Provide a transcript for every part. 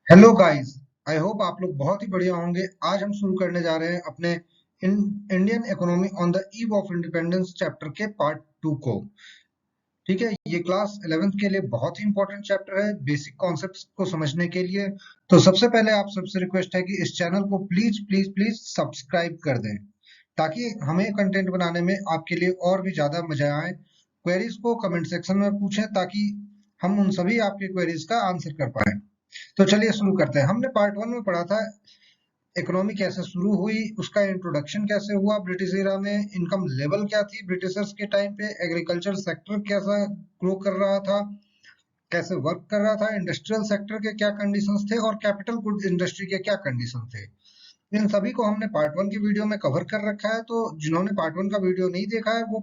Hello guys. I hope आप लोग बहुत ही बढ़िया होंगे। आज हम शुरू करने जा रहे हैं अपने Indian economy on the eve of independence chapter के पार्ट 2 को। ठीक है, ये क्लास 11th के लिए बहुत ही इंपॉर्टेंट चैप्टर है बेसिक कॉन्सेप्ट्स को समझने के लिए। तो सबसे पहले आप सबसे रिक्वेस्ट है कि इस चैनल को प्लीज प्लीज प्लीज सब्सक्राइब कर दें ताकि हमें कंटेंट बनाने में आपके लिए और भी ज्यादा मजा आए। क्वेरीज को कमेंट सेक्शन में पूछें ताकि हम उन सभी आपके क्वेरीज का आंसर कर पाए। तो चलिए शुरू करते हैं। हमने पार्ट 1 में पढ़ा था इकोनॉमी कैसे शुरू हुई, उसका इंट्रोडक्शन कैसे हुआ, ब्रिटिश एरा में इनकम लेवल क्या थी ब्रिटिशर्स के टाइम पे, एग्रीकल्चर सेक्टर कैसा ग्रो कर रहा था, कैसे वर्क कर रहा था, इंडस्ट्रियल सेक्टर के क्या कंडीशंस थे और कैपिटल गुड्स इंडस्ट्री के क्या कंडीशन थे। इन सभी को हमने पार्ट 1 की वीडियो में कवर कर रखा है। तो जिन्होंने पार्ट 1 का वीडियो नहीं देखा है वो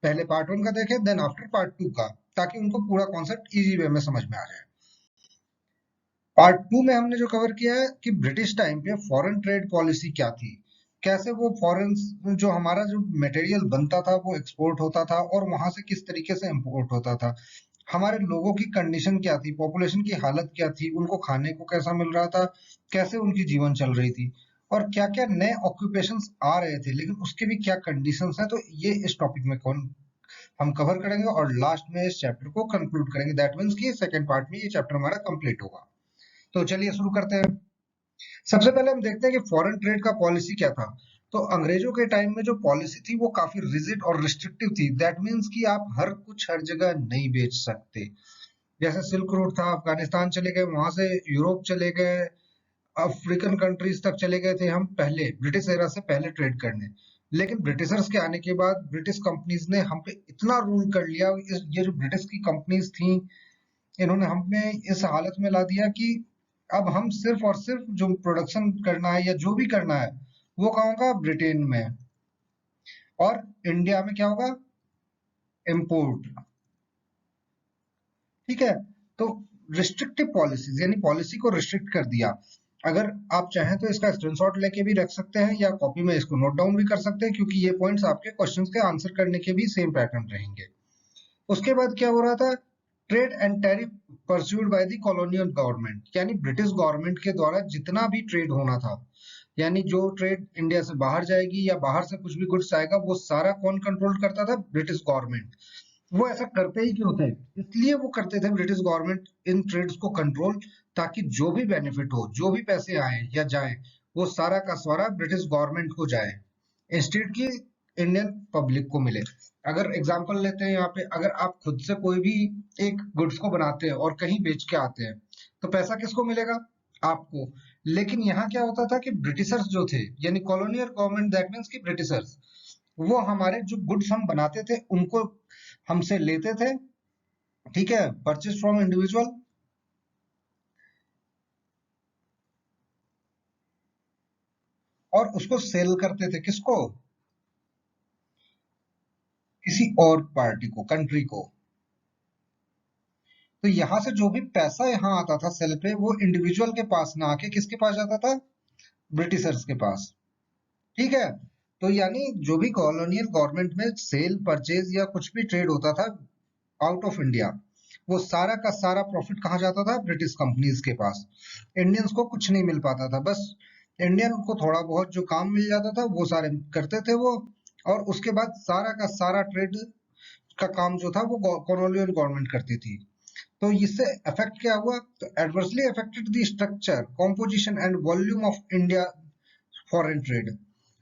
पहले पार्ट 1 का देखें, देन आफ्टर पार्ट 2 का, ताकि उनको पूरा कॉन्सेप्ट इजी वे में समझ में आ जाए। पार्ट 2 में हमने जो कवर किया है कि ब्रिटिश टाइम पे फॉरेन ट्रेड पॉलिसी क्या थी, कैसे वो फॉरेन जो हमारा जो मटेरियल बनता था वो एक्सपोर्ट होता था और वहां से किस तरीके से इंपोर्ट होता था, हमारे लोगों की कंडीशन क्या थी, पॉपुलेशन की हालत क्या थी, उनको खाने को कैसा मिल रहा था, कैसे उनकी जीवन चल रही थी और क्या क्या नए ऑक्यूपेशंस आ रहे थे लेकिन उसके भी क्या कंडीशंस हैं। तो ये इस टॉपिक में कौन हम कवर करेंगे और लास्ट में इस चैप्टर को कंक्लूड करेंगे। दैट मीन्स कि सेकंड पार्ट में ये चैप्टर हमारा कंप्लीट होगा। तो चलिए शुरू करते हैं। सबसे पहले हम देखते हैं कि फॉरेन ट्रेड का पॉलिसी क्या था। तो अंग्रेजों के टाइम में जो पॉलिसी थी वो काफी रिजिड और रिस्ट्रिक्टिव थी। दैट मीन्स कि आप हर कुछ हर जगह नहीं बेच सकते। जैसे सिल्क रूट था, अफगानिस्तान चले गए, वहां से यूरोप चले गए, अफ्रीकन कंट्रीज तक चले गए थे हम पहले ब्रिटिश एरा से पहले ट्रेड करने। लेकिन ब्रिटिशर्स के आने के बाद ब्रिटिश कंपनीज ने हम पे इतना रूल कर लिया, ये जो ब्रिटिश की कंपनीज थी इन्होंने हमें इस हालत में ला दिया कि अब हम सिर्फ और सिर्फ जो प्रोडक्शन करना है या जो भी करना है वो कहाँ होगा, ब्रिटेन में। और इंडिया में क्या होगा, इम्पोर्ट। ठीक है। तो रिस्ट्रिक्टिव पॉलिसीज यानी पॉलिसी को रिस्ट्रिक्ट कर दिया। अगर आप चाहें तो इसका स्क्रीनशॉट लेके भी रख सकते हैं या कॉपी में इसको नोट डाउन भी कर सकते हैं क्योंकि ये पॉइंट्स आपके क्वेश्चंस के आंसर करने के भी सेम पैटर्न रहेंगे। उसके बाद क्या हो रहा था, trade and tariff pursued by the colonial government, यानी ब्रिटिश गवर्नमेंट के द्वारा जितना भी ट्रेड होना था, यानी जो ट्रेड इंडिया से बाहर जाएगी या बाहर से कुछ भी गुड्स आएगा वो सारा कौन कंट्रोल करता था, ब्रिटिश गवर्नमेंट। वो ऐसा करते ही क्यों थे, इसलिए वो करते थे ब्रिटिश गवर्नमेंट इन ट्रेड्स को कंट्रोल, ताकि जो भी बेनिफिट हो, जो भी पैसे आए या जाए, वो सारा का सारा ब्रिटिश गवर्नमेंट को जाए इंस्टेड की इंडियन पब्लिक को मिले। अगर एग्जांपल लेते हैं यहाँ पे, अगर आप खुद से कोई भी एक गुड्स को बनाते हैं और कहीं बेच के आते हैं तो पैसा किसको मिलेगा, आपको। लेकिन यहाँ क्या होता था कि ब्रिटिशर्स जो थे यानी कॉलोनियल गवर्नमेंट, दैट मीन्स कि ब्रिटिशर्स, वो हमारे जो गुड्स हम बनाते थे उनको हमसे लेते थे। ठीक है, परचेज फ्रॉम इंडिविजुअल, और उसको सेल करते थे किसको, किसी और पार्टी को, कंट्री को। तो यहाँ से जो भी पैसा यहाँ आता था सेल पे वो इंडिविजुअल के पास ना आके किसके पास जाता था, ब्रिटिशर्स के पास। ठीक है। तो यानी जो भी कॉलोनियल गवर्नमेंट में सेल परचेज या कुछ भी ट्रेड होता था आउट ऑफ इंडिया, वो सारा का सारा प्रॉफिट कहाँ जाता था, ब्रिटिश कंपनीज के पास। इंडियंस को कुछ नहीं मिल पाता था, बस इंडियन को थोड़ा बहुत जो काम मिल जाता था वो सारे करते थे वो। और उसके बाद सारा का सारा ट्रेड का काम जो था वो कॉलोनियल गवर्नमेंट करती थी। तो इससे इफेक्ट क्या हुआ, तो adversely affected the structure, composition and volume of India foreign trade.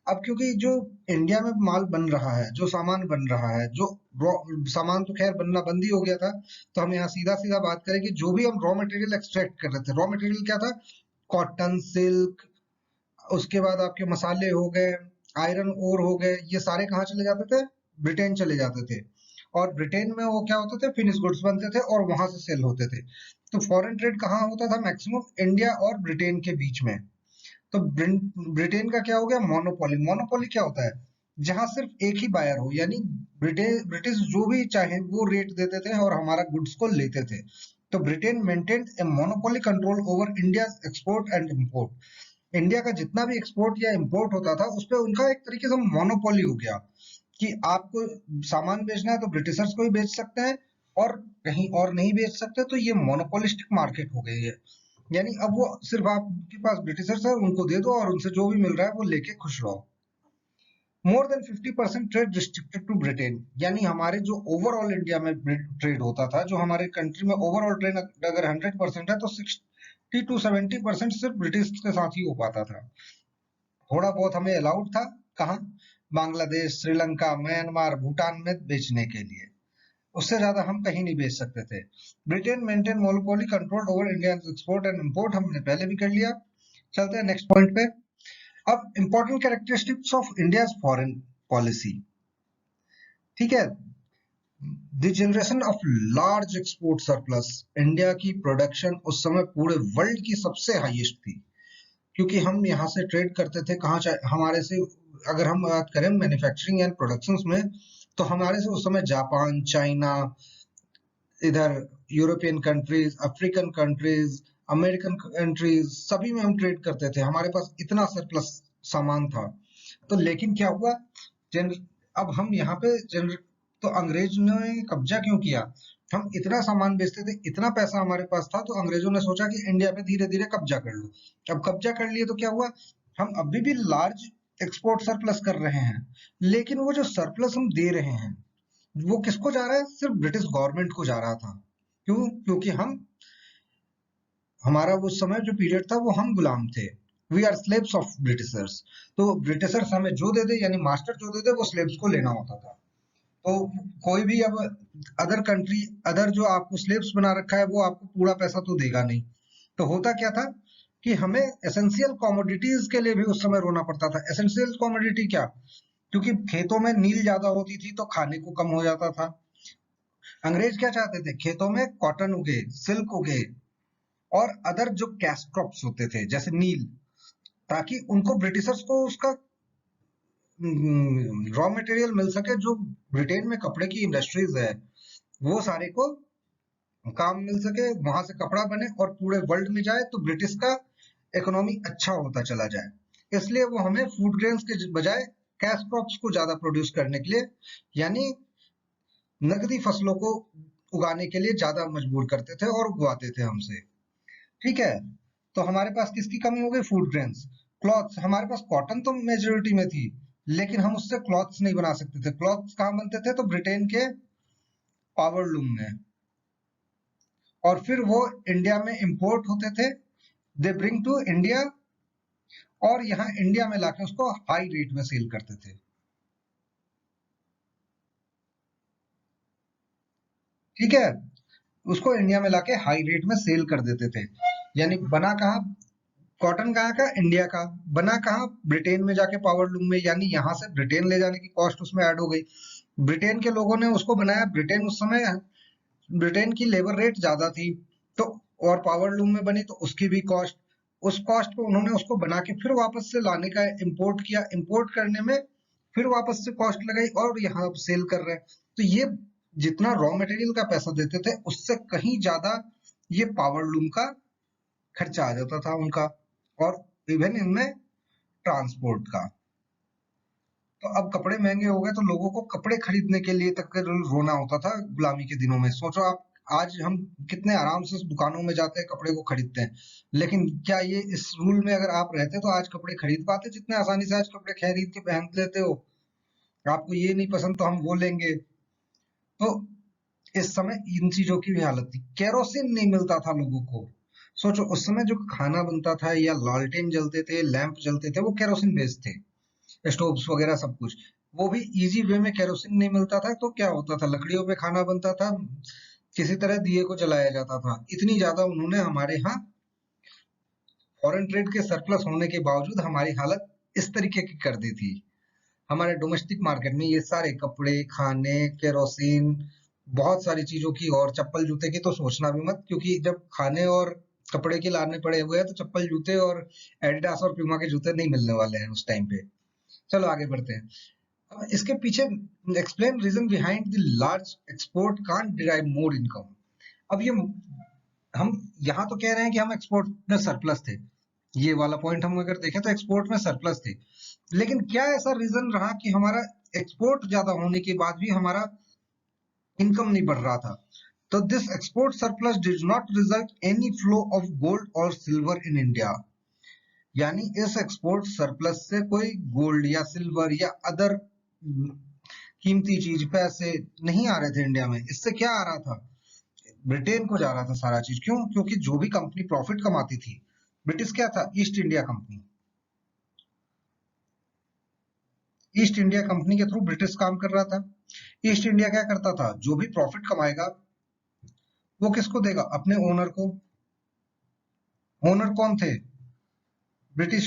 अब क्योंकि जो इंडिया में माल बन रहा है, जो सामान बन रहा है, जो सामान तो खैर बनना बंद ही हो गया था। तो हम यहाँ सीधा सीधा बात करें कि जो भी हम रॉ मटेरियल एक्सट्रैक्ट कर रहे थे, रॉ मटेरियल क्या था, कॉटन, सिल्क, उसके बाद आपके मसाले हो गए, आयरन ओर हो गए, ये सारे कहाँ चले जाते थे, ब्रिटेन चले जाते थे। और ब्रिटेन में वो क्या होते थे, फिनिश गुड्स बनते थे और वहां से सेल होते थे। तो फॉरेन ट्रेड कहाँ होता था, मैक्सिमम इंडिया और ब्रिटेन के बीच में। तो ब्रिटेन का क्या हो गया, मोनोपोली। मोनोपोली क्या होता है, जहां सिर्फ एक ही बायर हो, यानी ब्रिटिश जो भी चाहे वो रेट देते थे और हमारा गुड्स को लेते थे। तो Britain maintained a monopoly control over India export and import. India का जितना भी एक्सपोर्ट या इंपोर्ट होता था उस पर उनका एक तरीके से मोनोपोली हो गया कि आपको सामान बेचना है तो ब्रिटिशर्स को ही बेच सकते हैं और कहीं और नहीं बेच सकते। तो ये मोनोपोलिस्टिक मार्केट हो गई है। यानी अब वो सिर्फ आपके पास ब्रिटिशर्स है, उनको दे दो और उनसे जो भी मिल रहा है वो लेके खुश रहो। More than 50% trade restricted to Britain, यानी हमारे जो ओवरऑल इंडिया में ट्रेड होता था, जो हमारे कंट्री में ओवरऑल ट्रेड अगर 100% है तो 60 to 70% सिर्फ ब्रिटिश के साथ ही हो पाता था। थोड़ा बहुत हमें अलाउड था, कहाँ, बांग्लादेश, श्रीलंका, म्यांमार, भूटान में बेचने के लिए, उससे ज्यादा हम कहीं नहीं बेच सकते थे। Britain maintain monopoly control over Indian export and import, हमने पहले भी कर लिया। चलते हैं नेक्स्ट पॉइंट पे। अब important characteristics of India foreign policy, ठीक है। The generation of large export surplus, India की प्रोडक्शन उस समय पूरे वर्ल्ड की सबसे हाईएस्ट थी, क्योंकि हम यहाँ से ट्रेड करते थे, कहाँ चाहे हमारे से, अगर हम बात करें मैन्युफैक्चरिंग एंड प्रोडक्शंस में, तो हमारे से उस समय जापान, चाइना, इधर European countries, African countries, American countries, सभी में हम ट्रेड करते थे, हमारे पास इतना सरप्लस सामान था। तो लेकिन क्या हुआ, अब हम यहाँ पे तो अंग्रेज ने कब्जा क्यों किया, हम इतना सामान बेचते थे, इतना पैसा हमारे पास था, तो अंग्रेजों ने सोचा कि इंडिया पे धीरे धीरे कब्जा कर लो। अब कब्जा कर लिए तो क्या हुआ, हम अभी भी लार्ज एक्सपोर्ट सरप्लस कर रहे हैं, लेकिन वो जो सरप्लस हम दे रहे हैं वो किसको जा रहा है, सिर्फ ब्रिटिश गवर्नमेंट को जा रहा था। क्यों, क्योंकि हम, हमारा वो समय जो पीरियड था वो हम गुलाम थे, we are slaves of Britishers. तो ब्रिटिशर्स हमें जो दे दे, यानी मास्टर जो दे दे, वो स्लेव्स को लेना होता था। तो कोई भी अब अदर कंट्री, अदर जो आपको स्लेव्स बना रखा है वो आपको पूरा पैसा तो देगा नहीं। तो होता क्या था कि हमें एसेंशियल कॉमोडिटीज के लिए भी उस समय रोना पड़ता था। एसेंशियल कॉमोडिटी क्या, क्योंकि खेतों में नील ज्यादा होती थी तो खाने को कम हो जाता था। अंग्रेज क्या चाहते थे, खेतों में कॉटन उगे, सिल्क उगे और अदर जो कैश क्रॉप्स होते थे जैसे नील, ताकि उनको ब्रिटिशर्स को उसका रॉ मटेरियल मिल सके, जो ब्रिटेन में कपड़े की इंडस्ट्रीज है वो सारे को काम मिल सके, वहां से कपड़ा बने और पूरे वर्ल्ड में जाए, तो ब्रिटिश का इकोनॉमी अच्छा होता चला जाए। इसलिए वो हमें फूड ग्रेन्स के बजाय कैश क्रॉप्स को ज्यादा प्रोड्यूस करने के लिए, यानी नकदी फसलों को उगाने के लिए ज्यादा मजबूर करते थे और उगवाते थे हमसे, ठीक है। तो हमारे पास किसकी कमी हो गई, फूड ग्रेन्स। क्लॉथ्स, हमारे पास कॉटन तो मेजोरिटी में थी, लेकिन हम उससे क्लॉथ्स नहीं बना सकते थे। क्लॉथ्स कहाँ बनते थे, तो ब्रिटेन के पावर लूम में, और फिर वो इंडिया में इंपोर्ट होते थे, दे ब्रिंग टू इंडिया, और यहाँ इंडिया में लाके उसको हाई रेट में सेल करते थे, ठीक है। उसको इंडिया में लाके हाई रेट में सेल कर देते थे। यानी बना कहाँ, कॉटन कहाँ का, इंडिया का, बना कहाँ, ब्रिटेन में जाके पावर लूम में, यानी यहाँ से ब्रिटेन ले जाने की कॉस्ट उसमें ऐड हो गई। ब्रिटेन के लोगों ने उसको बनाया, ब्रिटेन उस समय, ब्रिटेन की लेबर रेट ज्यादा थी, तो और पावर लूम में बनी तो उसकी भी कॉस्ट, उस कॉस्ट को उन्होंने उसको बना के फिर वापस से लाने का इंपोर्ट किया, इंपोर्ट करने में फिर वापस से कॉस्ट लगाई और यहाँ सेल कर रहे हैं। तो ये जितना रॉ मटेरियल का पैसा देते थे उससे कहीं ज्यादा ये पावर लूम का खर्चा आ जाता था उनका, और इवन इनमें ट्रांसपोर्ट का। तो अब कपड़े महंगे हो गए तो लोगों को कपड़े खरीदने के लिए तक रोना होता था गुलामी के दिनों में। सोचो आप, आज हम कितने आराम से दुकानों में जाते हैं, कपड़े को खरीदते हैं, लेकिन क्या ये इस रूल में अगर आप रहते तो आज कपड़े खरीद पाते, जितने आसानी से आज कपड़े खरीद के पहन लेते हो। आपको ये नहीं पसंद तो हम वो लेंगे। तो इस समय इन चीजों की भी हालत थी, केरोसिन नहीं मिलता था लोगों को। सोचो उस समय जो खाना बनता था या लालटेन जलते थे, लैंप जलते थे, वो केरोसिन बेस्ड थे, स्टोव्स वगैरह सब कुछ, वो भी इजी वे में केरोसिन नहीं मिलता था, तो क्या होता था, लकड़ियों पे खाना बनता था, किसी तरह दिए को जलाया जाता था। इतनी ज्यादा उन्होंने हमारे यहाँ फॉरेन ट्रेड के सरप्लस होने के बावजूद हमारी हालत इस तरीके की कर दी थी। हमारे डोमेस्टिक मार्केट में ये सारे कपड़े, खाने, केरोसिन, बहुत सारी चीजों की, और चप्पल जूते की तो सोचना भी मत, क्योंकि जब खाने और कपड़े के लाने पड़े हुए हैं तो चप्पल जूते और एडिडास और प्यूमा के जूते नहीं मिलने वाले हैं उस टाइम पे। चलो आगे बढ़ते हैं। अब इसके पीछे explain reason behind the large export can't derive more income. अब ये हम यहाँ तो कह रहे हैं कि हम एक्सपोर्ट में सरप्लस थे, ये वाला पॉइंट हम अगर देखें तो एक्सपोर्ट में सरप्लस थे, लेकिन क्या ऐसा रीजन रहा कि हमारा एक्सपोर्ट ज्यादा होने के बाद भी हमारा इनकम नहीं बढ़ रहा था। तो this export surplus did not result any flow of gold और सिल्वर इन इंडिया, यानी इस एक्सपोर्ट सरप्लस से कोई गोल्ड या सिल्वर या अदर कीमती चीज पैसे नहीं आ रहे थे इंडिया में। इससे क्या आ रहा था, ब्रिटेन को जा रहा था सारा चीज। क्यों? क्योंकि जो भी कंपनी प्रॉफिट कमाती थी, ब्रिटिश क्या था, east India company, east India company के थ्रू ब्रिटिश काम कर रहा था। ईस्ट इंडिया क्या करता था, जो भी प्रॉफिट कमाएगा वो किसको देगा, अपने ओनर को। ओनर कौन थे, ब्रिटिश,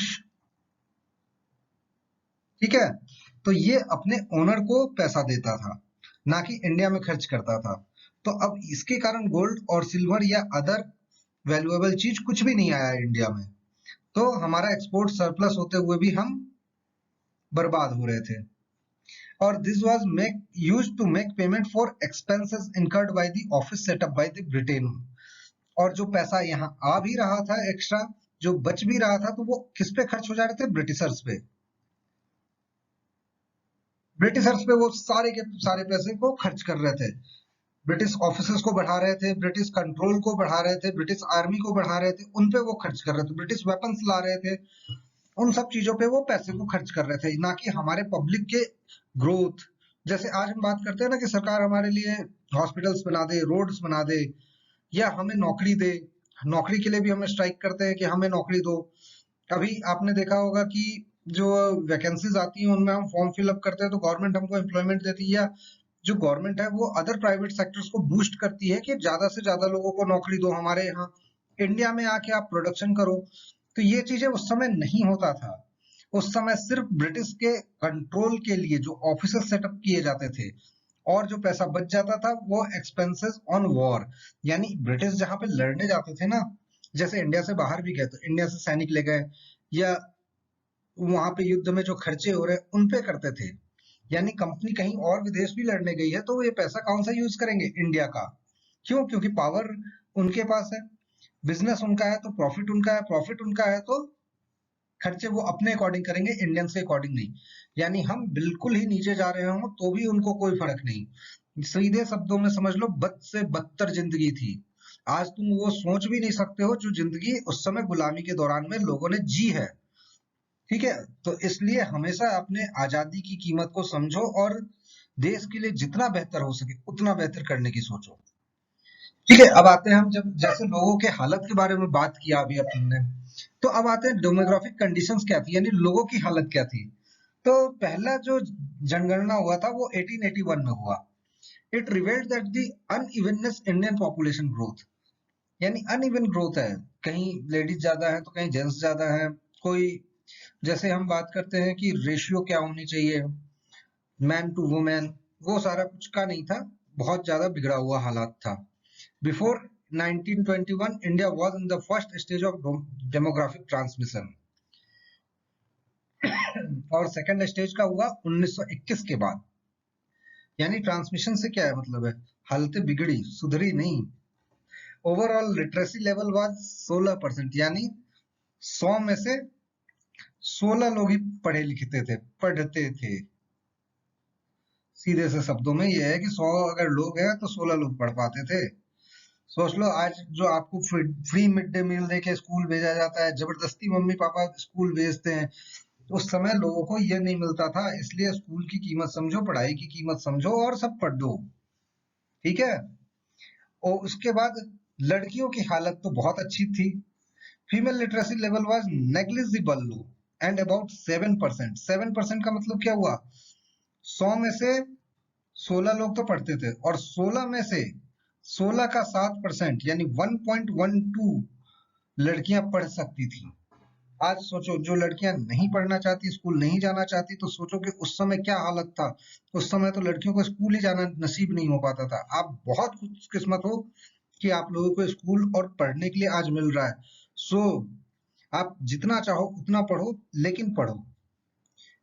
ठीक है। तो ये अपने ओनर को पैसा देता था, ना कि इंडिया में खर्च करता था। तो अब इसके कारण गोल्ड और सिल्वर या अदर वैल्यूएबल चीज कुछ भी नहीं आया इंडिया में। तो हमारा एक्सपोर्ट सरप्लस होते हुए भी हम बर्बाद हो रहे थे। और this was make used to make payment for expenses incurred by the office setup by the Britain. और जो पैसा यहाँ आ भी रहा था एक्स्ट्रा, जो बच भी रहा था, तो वो किस पे खर्च हो जा रहे थे, ब्रिटिशर्स पे। ब्रिटिशर्स पे वो सारे के सारे पैसे को खर्च कर रहे थे। ब्रिटिश ऑफिसर्स को बढ़ा रहे थे, ब्रिटिश कंट्रोल को बढ़ा रहे थे, ब्रिटिश आर्मी को बढ़ा रहे थे, उन पे वो खर्च कर रहे थे, ब्रिटिश वेपन्स ला रहे थे, उन सब चीजों पे वो पैसे को खर्च कर रहे थे, ना कि हमारे पब्लिक के ग्रोथ। जैसे आज हम बात करते हैं ना कि सरकार हमारे लिए हॉस्पिटल्स बना दे, रोड्स बना दे, या हमें नौकरी दे। नौकरी के लिए भी हमें स्ट्राइक करते हैं कि हमें नौकरी दो। अभी आपने देखा होगा कि जो वैकेंसीज आती हैं उनमें हम फॉर्म फिल अप करते हैं तो गवर्नमेंट हमको एम्प्लॉयमेंट देती है, या जो गवर्नमेंट है वो अदर प्राइवेट सेक्टर्स को बूस्ट करती है कि ज्यादा से ज्यादा लोगों को नौकरी दो, हमारे यहाँ इंडिया में आके आप प्रोडक्शन करो। तो ये चीजें उस समय नहीं होता था। उस समय सिर्फ ब्रिटिश के कंट्रोल के लिए जो ऑफिसर सेटअप किए जाते थे, और जो पैसा बच जाता था वो एक्सपेंसेस ऑन वॉर, यानी ब्रिटिश जहां पे लड़ने जाते थे ना, जैसे इंडिया से बाहर भी गए तो इंडिया से सैनिक ले गए, या वहां पे युद्ध में जो खर्चे हो रहे उन पे करते थे। यानी कंपनी कहीं और विदेश भी लड़ने गई है तो ये पैसा कौन सा यूज करेंगे, इंडिया का। क्यों? क्योंकि पावर उनके पास है, बिजनेस उनका है तो प्रॉफिट उनका है, प्रॉफिट उनका है तो खर्चे वो अपने अकॉर्डिंग करेंगे, इंडियंस के अकॉर्डिंग नहीं। यानी हम बिल्कुल ही नीचे जा रहे हों तो भी उनको कोई फर्क नहीं। सीधे शब्दों में समझ लो, बद से बदतर जिंदगी थी। आज तुम वो सोच भी नहीं सकते हो जो जिंदगी उस समय गुलामी के दौरान में लोगों ने जी है। ठीक है, तो इसलिए हमेशा अपने आजादी की कीमत को समझो और देश के लिए जितना बेहतर हो सके उतना बेहतर करने की सोचो। ठीक है, अब आते हैं हम, जब जैसे लोगों के हालत के बारे में बात किया अभी अपने, तो अब आते हैं डेमोग्राफिक कंडीशंस क्या थी, यानी लोगों की हालत क्या थी। तो पहला जो जनगणना हुआ था वो 1881 में हुआ। It revealed that the unevenness Indian population growth, यानी अनइवन ग्रोथ है, कहीं लेडीज ज्यादा है तो कहीं जेंट्स ज्यादा है। कोई, जैसे हम बात करते हैं कि रेशियो क्या होनी चाहिए मैन टू वुमेन, वो सारा कुछ का नहीं था, बहुत ज्यादा बिगड़ा हुआ हालात था। Before 1921 India was in the first stage of demographic transmission, और सेकंड स्टेज का हुआ 1921 के बाद। यानी ट्रांसमिशन से क्या है मतलब है, हालतें बिगड़ी, सुधरी नहीं। ओवरऑल लिटरेसी लेवल वाज 16%, यानी 100 में से 16 लोग ही पढ़े लिखते थे, पढ़ते थे। सीधे से शब्दों में यह है कि 100 अगर लोग हैं तो 16 लोग पढ़ पाते थे। सोच लो, आज जो आपको फ्री मिड डे मील देके स्कूल भेजा जाता है, जबरदस्ती मम्मी पापा स्कूल भेजते हैं, तो उस समय लोगों को ये नहीं मिलता था। इसलिए स्कूल की कीमत समझो, पढ़ाई की कीमत समझो और सब पढ़ दो। ठीक है। और उसके बाद लड़कियों की हालत तो बहुत अच्छी थी। Female literacy level was negligible low and about 7%। 7% का मतलब क्या हुआ, 100 में से 16 लोग तो पढ़ते थे, और 16 में से 16 का 7% यानी 1.12 लड़कियां पढ़ सकती थी। आज सोचो, जो लड़कियां नहीं पढ़ना चाहती, स्कूल नहीं जाना चाहती, तो सोचो कि उस समय क्या हालत था। उस समय तो लड़कियों को स्कूल ही जाना नसीब नहीं हो पाता था। आप बहुत खुशकिस्मत हो कि आप लोगों को स्कूल और पढ़ने के लिए आज मिल रहा है। सो आप जितना चाहो उतना पढ़ो, लेकिन पढ़ो।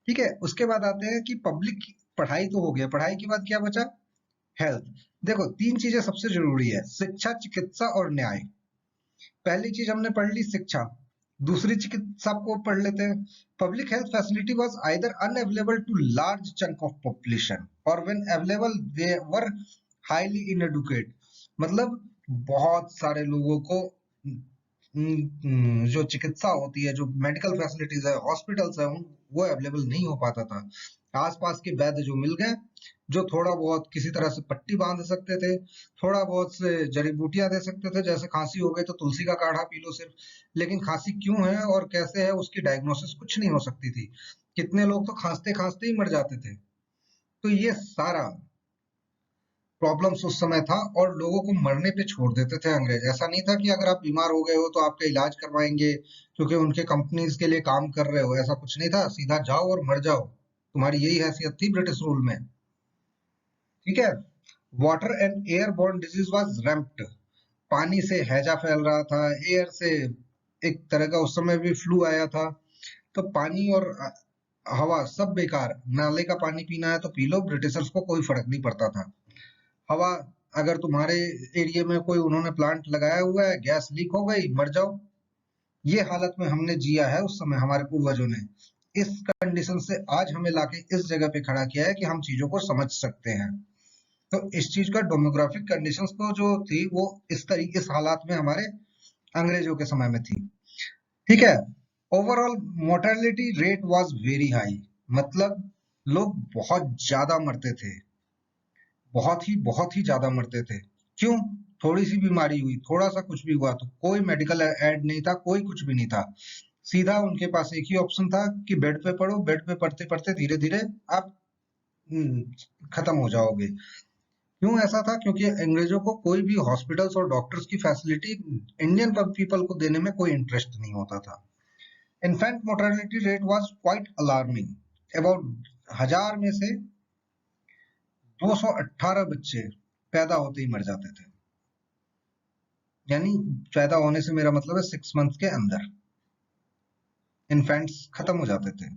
ठीक है, उसके बाद आते हैं कि पब्लिक, पढ़ाई तो हो गया, पढ़ाई के बाद क्या बचा, हेल्थ। देखो, तीन चीजें सबसे जरूरी है, शिक्षा, चिकित्सा और न्याय। पहली चीज हमने पढ़ ली शिक्षा, दूसरी चिकित्सा को पढ़ लेते हैं। Public health facility was either unavailable to large chunk of population और when available they were highly uneducated. मतलब बहुत सारे लोगों को जो चिकित्सा होती है, जो मेडिकल फैसिलिटीज है, हॉस्पिटल्स है, वो अवेलेबल नहीं हो पाता था। आसपास के वैद्य जो मिल गए, जो थोड़ा बहुत किसी तरह से पट्टी बांध सकते थे, थोड़ा बहुत से जड़ी बूटियां दे सकते थे, जैसे खांसी हो गई तो तुलसी का काढ़ा पी लो सिर्फ। लेकिन खांसी क्यों है और कैसे है उसकी डायग्नोसिस कुछ नहीं हो सकती थी। कितने लोग तो खांसते खांसते ही मर जाते थे। तो ये सारा प्रॉब्लम्स उस समय था, और लोगों को मरने पे छोड़ देते थे अंग्रेज। ऐसा नहीं था कि अगर आप बीमार हो गए हो तो आपका इलाज करवाएंगे क्योंकि उनके कंपनीज के लिए काम कर रहे हो, ऐसा कुछ नहीं था। सीधा जाओ और मर जाओ, तुम्हारी यही हैसियत थी ब्रिटिश रूल में। ठीक है। Water and air borne disease was ramped. पानी से हैजा फैल रहा था, एयर से एक तरह का उस समय भी फ्लू आया था। तो पानी और हवा सब बेकार। नाले का पानी पीना है तो पी लो, ब्रिटिशर्स को कोई फर्क नहीं पड़ता था। हवा, अगर तुम्हारे एरिया में कोई उन्होंने प्लांट लगाया हुआ है, गैस लीक हो गई, मर जाओ। ये हालत में हमने जिया है उस समय, हमारे पूर्वजों ने। इस कंडीशन से आज हमें लाके इस जगह पे खड़ा किया है कि हम चीजों को समझ सकते हैं। तो इस चीज का डेमोग्राफिक कंडीशंस तो जो थी वो इस हालात में हमारे अंग्रेजों के समय में थी। ठीक है। Overall mortality rate was very high. मतलब लोग बहुत ज्यादा मरते थे, बहुत ही ज्यादा मरते थे। क्यों? थोड़ी सी बीमारी हुई, थोड़ा सा कुछ भी हुआ तो कोई मेडिकल एड नहीं था, कोई कुछ भी नहीं था। सीधा उनके पास एक ही ऑप्शन था कि बेड पे पड़ो, बेड पे पड़ते पड़ते धीरे धीरे आप खत्म हो जाओगे। क्यों ऐसा था? क्योंकि अंग्रेजों को कोई भी हॉस्पिटल्स और डॉक्टर्स की फैसिलिटी इंडियन पीपल को देने में कोई इंटरेस्ट नहीं होता था। In fact mortality rate was quite alarming. About 1000 में से 218 बच्चे पैदा होते ही मर जाते थे। यानी पैदा होने से मेरा मतलब है 6 मंथ के अंदर इन्फेंट्स खत्म हो जाते थे।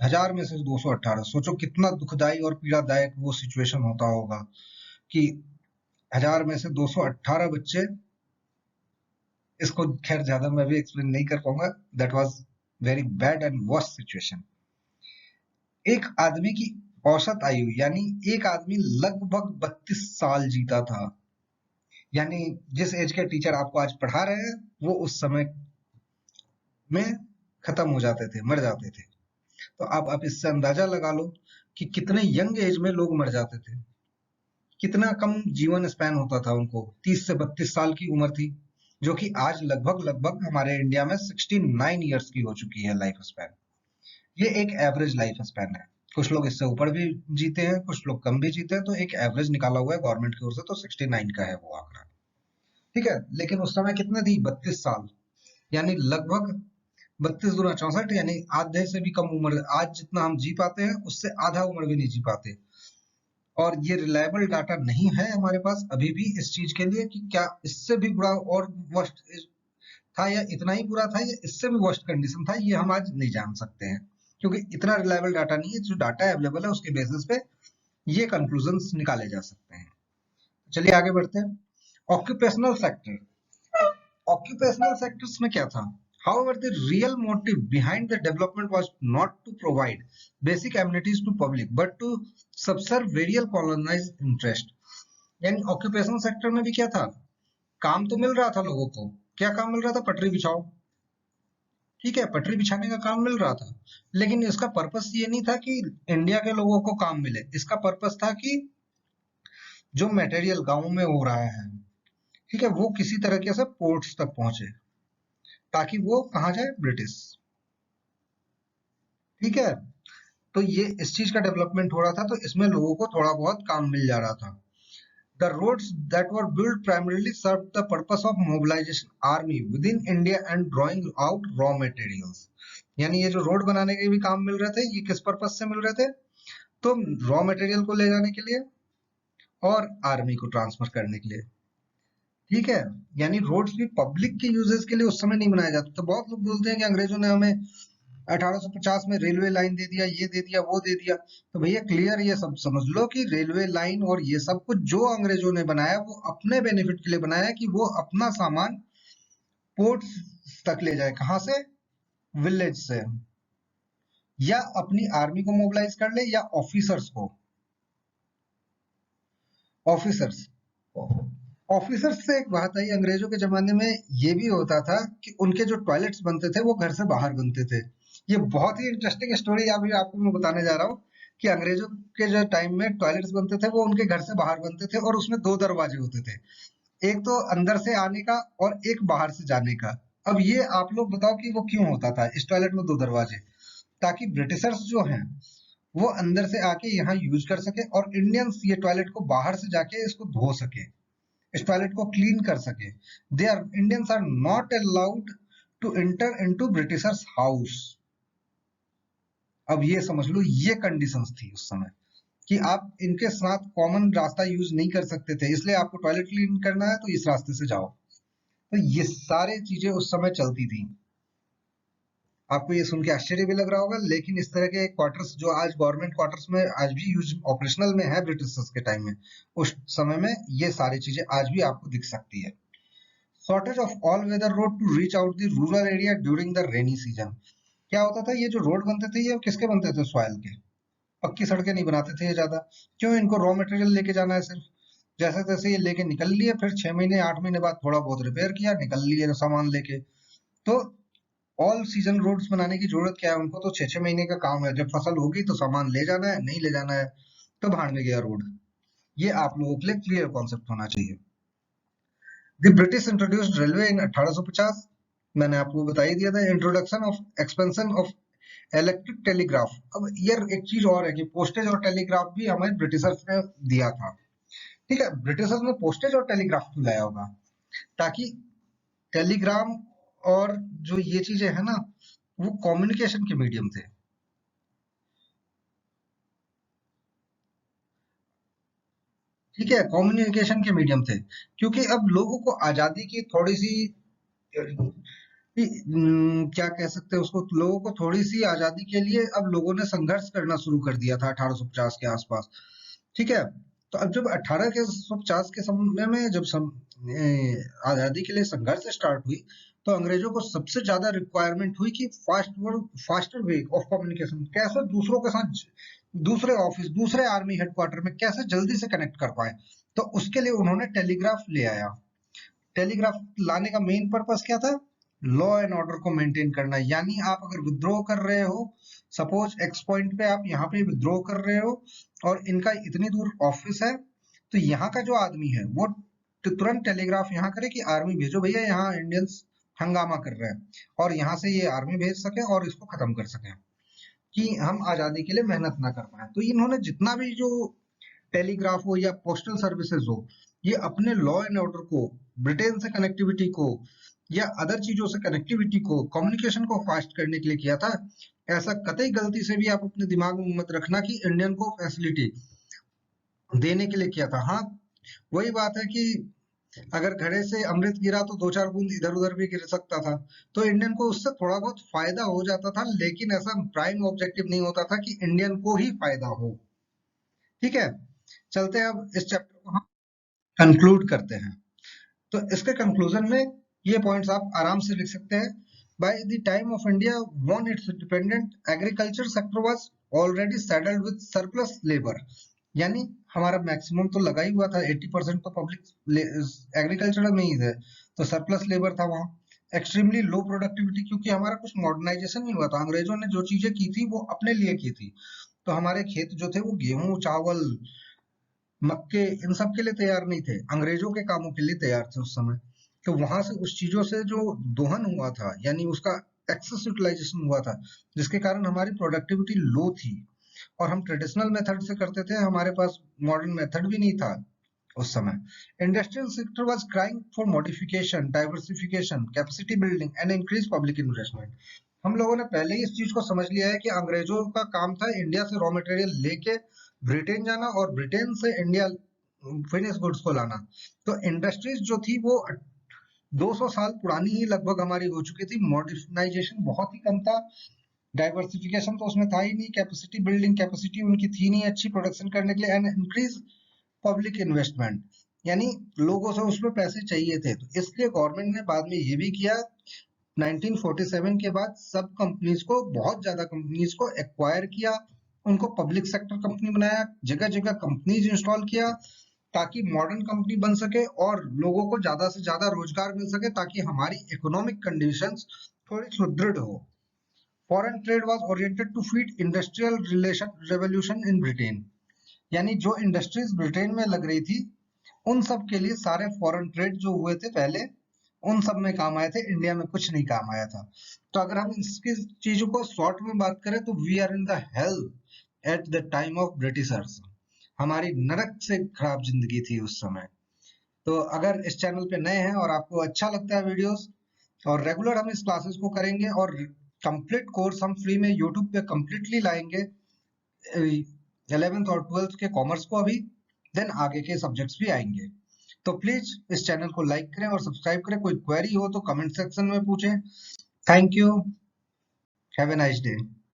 1000 में से 218, सोचो कितना दुखदाई और पीड़ादायक वो सिचुएशन होता होगा कि 1000 में से 218 बच्चे। इसको खैर ज्यादा मैं भी एक्सप्लेन नहीं कर पाऊंगा। That was very bad and worst situation. एक आदमी की औसत आयु, यानी एक आदमी लगभग 32 साल जीता था। यानी जिस एज के टीचर आपको आज पढ़ा रहे हैं वो उस समय में खत्म हो जाते थे, मर जाते थे। तो आप इससे अंदाजा लगा लो कि कितने यंग एज में लोग मर जाते थे। कितना कम जीवन स्पैन होता था उनको। 30 से 32 साल की उम्र थी, जो कि आज लगभग लगभग हमारे इंडिया में 69 ईयर्स की हो चुकी है लाइफ स्पैन। ये एक एवरेज लाइफ स्पैन है। कुछ लोग इससे ऊपर भी जीते हैं, कुछ लोग कम भी जीते हैं, तो एक एवरेज निकाला हुआ है गवर्नमेंट की ओर से, तो 69 का है वो आंकड़ा। ठीक है। लेकिन उस समय कितने थी? 32 साल। यानी लगभग 32 दूना 64, यानी आधे से भी कम उम्र। आज जितना हम जी पाते हैं उससे आधा उम्र भी नहीं जी पाते। और ये रिलायबल डाटा नहीं है हमारे पास अभी भी इस चीज के लिए कि क्या इससे भी बुरा और वर्स्ट था, या इतना ही बुरा था, या इससे भी वर्स्ट कंडीशन था, ये हम आज नहीं जान सकते हैं। क्योंकि इतना रिलायबल डाटा नहीं है। जो डाटा अवेलेबल है उसके बेसिस पे ये कंक्लूजन निकाले जा सकते हैं। चलिए आगे बढ़ते हैं। Occupational sector. Occupational sectors में क्या था? However, the real motive behind the development was not to provide basic amenities to public, but to subserve various colonized interest. यानी ऑक्यूपेशनल सेक्टर में भी क्या था? काम तो मिल रहा था लोगों को। क्या काम मिल रहा था? पटरी बिछाओ। ठीक है, पटरी बिछाने का काम मिल रहा था। लेकिन इसका पर्पस ये नहीं था कि इंडिया के लोगों को काम मिले। इसका पर्पस था कि जो मटेरियल गांव में हो रहा है, ठीक है, वो किसी तरीके से पोर्ट्स तक पहुंचे, ताकि वो कहा जाए? ब्रिटिश। ठीक है। तो ये इस चीज का डेवलपमेंट हो रहा था, तो इसमें लोगों को थोड़ा बहुत काम मिल जा रहा था। The roads that were build primarily serve the purpose of mobilisation army within India and drawing out raw materials. यानी ये जो रोड बनाने के भी काम मिल रहे थे, ये किस पर्पस से मिल रहे थे? तो रॉ मटेरियल को ले जाने के लिए और आर्मी को ट्रांसफर करने के लिए। ठीक है। यानी रोड्स भी पब्लिक के यूजेस के लिए उस समय नहीं बनाया जाता। तो बहुत लोग बोलते हैं कि अंग्रेजों ने हमें 1850 में रेलवे लाइन दे दिया, ये दे दिया, वो दे दिया। तो भैया क्लियर ये सब समझ लो कि रेलवे लाइन और ये सब कुछ जो अंग्रेजों ने बनाया वो अपने बेनिफिट के लिए बनाया, कि वो अपना सामान पोर्ट तक ले जाए। कहां से? विलेज से। या अपनी आर्मी को मोबिलाइज कर ले, या ऑफिसर्स को। ऑफिसर्स ऑफिसर्स से एक बात आई, अंग्रेजों के जमाने में ये भी होता था कि उनके जो टॉयलेट्स बनते थे वो घर से बाहर बनते थे। ये बहुत ही इंटरेस्टिंग स्टोरी अभी आपको मैं बताने जा रहा हूँ कि अंग्रेजों के जो टाइम में टॉयलेट्स बनते थे वो उनके घर से बाहर बनते थे और उसमें दो दरवाजे होते थे, एक तो अंदर से आने का और एक बाहर से जाने का। अब ये आप लोग बताओ कि वो क्यों होता था इस टॉयलेट में दो दरवाजे? ताकि ब्रिटिशर्स जो हैं वो अंदर से आके यहाँ यूज कर सके और इंडियंस ये टॉयलेट को बाहर से जाके इसको धो सके, इस टॉयलेट को क्लीन कर सके। They are Indians are not allowed to enter into Britishers house. अब ये समझ लो ये कंडीशंस थी उस समय कि आप इनके साथ कॉमन रास्ता यूज नहीं कर सकते थे, इसलिए आपको टॉयलेट क्लीन करना है तो इस रास्ते से जाओ। तो ये सारी चीजें उस समय चलती थी। आपको ये सुन के आश्चर्य भी लग रहा होगा, लेकिन इस तरह के क्वार्टर्स जो आज गवर्नमेंट क्वार्टर्स में आज भी यूज ऑपरेशनल में है ब्रिटिशर्स के टाइम में, उस समय में ये सारी चीजें आज भी आपको दिख सकती है। Shortage of all weather road to reach out the rural area during the rainy season. क्या होता था, ये जो रोड बनते थे ये किसके बनते थे? सॉइल के। पक्की सड़कें नहीं बनाते थे ये ज्यादा। क्यों? इनको रॉ मटेरियल लेके जाना है सिर्फ, जैसे तैसे ये लेके निकल लिए, फिर 6 महीने 8 महीने बाद थोड़ा बहुत रिपेयर किया, निकल लिए सामान लेके। तो ऑल सीजन रोड्स बनाने की जरूरत क्या है उनको? तो 6 6 महीने का काम है, जब फसल होगी तो सामान ले जाना है, नहीं ले जाना है तो भाड़ में गया रोड। ये आप लोगों के लिए क्लियर कॉन्सेप्ट होना चाहिए। द ब्रिटिश इंट्रोड्यूस्ड रेलवे इन 1850। मैंने आपको बता ही दिया था। Introduction of expansion of electric telegraph. अब यार एक चीज और है कि पोस्टेज और टेलीग्राफ भी हमारे ब्रिटिशर्स ने दिया था। ठीक है, ब्रिटिशर्स ने पोस्टेज और टेलीग्राफ क्यों लाया होगा? ताकि टेलीग्राम और जो ये चीजें है ना, वो कम्युनिकेशन के मीडियम थे। ठीक है, कम्युनिकेशन के मीडियम थे। क्योंकि अब लोगों को आजादी की थोड़ी सी क्या कह सकते हैं उसको, लोगों को थोड़ी सी आजादी के लिए अब लोगों ने संघर्ष करना शुरू कर दिया था 1850 के आसपास। ठीक है, तो अब जब 1850 के समय में जब आजादी के लिए संघर्ष स्टार्ट हुई, तो अंग्रेजों को सबसे ज्यादा रिक्वायरमेंट हुई कि फास्टर वे ऑफ कम्युनिकेशन, कैसे दूसरों के साथ, दूसरे ऑफिस, दूसरे आर्मी हेडक्वार्टर में कैसे जल्दी से कनेक्ट कर पाए। तो उसके लिए उन्होंने टेलीग्राफ ले आया। टेलीग्राफ लाने का मेन पर्पस क्या था? लॉ एंड ऑर्डर को मेंटेन करना। यानी आप अगर विद्रोह कर रहे हो, सपोज एक्स पॉइंट पे आप यहाँ पे विद्रोह कर रहे हो और इनका इतनी दूर ऑफिस है, तो यहाँ का जो आदमी है वो तुरंत टेलीग्राफ यहाँ करे कि आर्मी भेजो भैया, यहाँ इंडियंस हंगामा कर रहे हैं, और यहाँ से ये आर्मी भेज सके और इसको खत्म कर सके, कि हम आजादी के लिए मेहनत ना कर पाए। तो इन्होंने जितना भी जो टेलीग्राफ हो या पोस्टल सर्विसेज हो, ये अपने लॉ एंड ऑर्डर को, ब्रिटेन से कनेक्टिविटी को या अदर चीजों से कनेक्टिविटी को, कम्युनिकेशन को फास्ट करने के लिए किया था। ऐसा कतई गलती से भी आप अपने दिमाग में मत रखना कि इंडियन को फैसिलिटी देने के लिए किया था। हाँ, वही बात है कि अगर घड़े से अमृत गिरा तो दो चार बूंद इधर उधर भी गिर सकता था, तो इंडियन को उससे थोड़ा बहुत फायदा हो जाता था, लेकिन ऐसा प्राइम ऑब्जेक्टिव नहीं होता था कि इंडियन को ही फायदा हो। ठीक है, चलते हैं अब इस चैप्टर को हम कंक्लूड करते हैं। तो इसके कंक्लूजन में ये पॉइंट्स आप आराम से लिख सकते हैं। By the time of India won its independent, agriculture sector was already saddled with surplus labor। यानी हमारा मैक्सिमम तो लगा ही हुआ था, 80% तो पब्लिक एग्रीकल्चर में ही है, तो सरप्लस लेबर था वहाँ। एक्सट्रीमली लो प्रोडक्टिविटी, क्योंकि हमारा कुछ मॉडर्नाइजेशन नहीं हुआ था, अंग्रेजों ने जो चीजें की थी वो अपने लिए की थी। तो हमारे खेत जो थे वो गेहूं, चावल, मक्के, इन सब के लिए तैयार नहीं थे, अंग्रेजों के कामों के लिए तैयार थे उस समय। तो वहां से उस चीजों से जो दोहन हुआ था, यानी उसका एक्सेस यूटिलाइजेशन हुआ था, जिसके कारण हमारी प्रोडक्टिविटी लो थी, और हम ट्रेडिशनल मेथड से करते थे, हमारे पास मॉडर्न मेथड भी नहीं था उस समय। Industrial sector was crying for modification, diversification, capacity building and increase public investment. हम लोगों ने पहले ही इस चीज को समझ लिया है कि अंग्रेजों का काम था इंडिया से रॉ मटेरियल लेके ब्रिटेन जाना और ब्रिटेन से इंडिया फिनिश गुड्स को लाना। तो इंडस्ट्रीज जो थी वो 200 साल पुरानी ही लगभग हमारी हो चुकी थी, मॉडर्नाइजेशन बहुत ही कम था, डाइवर्सिफिकेशन तो उसमें था ही नहीं, कैपेसिटी बिल्डिंग कैपेसिटी उनकी थी नहीं अच्छी प्रोडक्शन करने के लिए, एंड इंक्रीज पब्लिक इन्वेस्टमेंट, यानी लोगों से उसमें पैसे चाहिए थे। तो इसलिए गवर्नमेंट ने बाद में ये भी किया, 1947 के बाद सब कंपनीज को, बहुत ज्यादा कंपनीज को एक्वायर किया, उनको पब्लिक सेक्टर कंपनी बनाया, जगह जगह कंपनीज इंस्टॉल किया, ताकि मॉडर्न कंपनी बन सके और लोगों को ज्यादा से ज्यादा रोजगार मिल सके, ताकि हमारी इकोनॉमिक कंडीशंस थोड़ी सुदृढ़ हो। Foreign trade was oriented to feed industrial relation revolution in Britain, यानी जो इंडस्ट्रीज ब्रिटेन में लग रही थी उन सब के लिए सारे फॉरेन ट्रेड जो हुए थे पहले, उन सब में काम आए थे, इंडिया में कुछ नहीं काम आया था। तो अगर हम इसकी चीजों को शॉर्ट में बात करें तो we are in the hell at the time of Britishers. हमारी नरक से खराब जिंदगी थी उस समय। तो अगर इस चैनल पे नए हैं और आपको अच्छा लगता है वीडियोस, और रेगुलर हम इस क्लासेस को करेंगे और कंप्लीट कोर्स हम फ्री में यूट्यूब पे कंप्लीटली लाएंगे 11th और 12th के कॉमर्स को अभी, देन आगे के सब्जेक्ट्स भी आएंगे। तो प्लीज इस चैनल को लाइक करें और सब्सक्राइब करें। कोई क्वेरी हो तो कमेंट सेक्शन में पूछें। Thank you, have a nice day.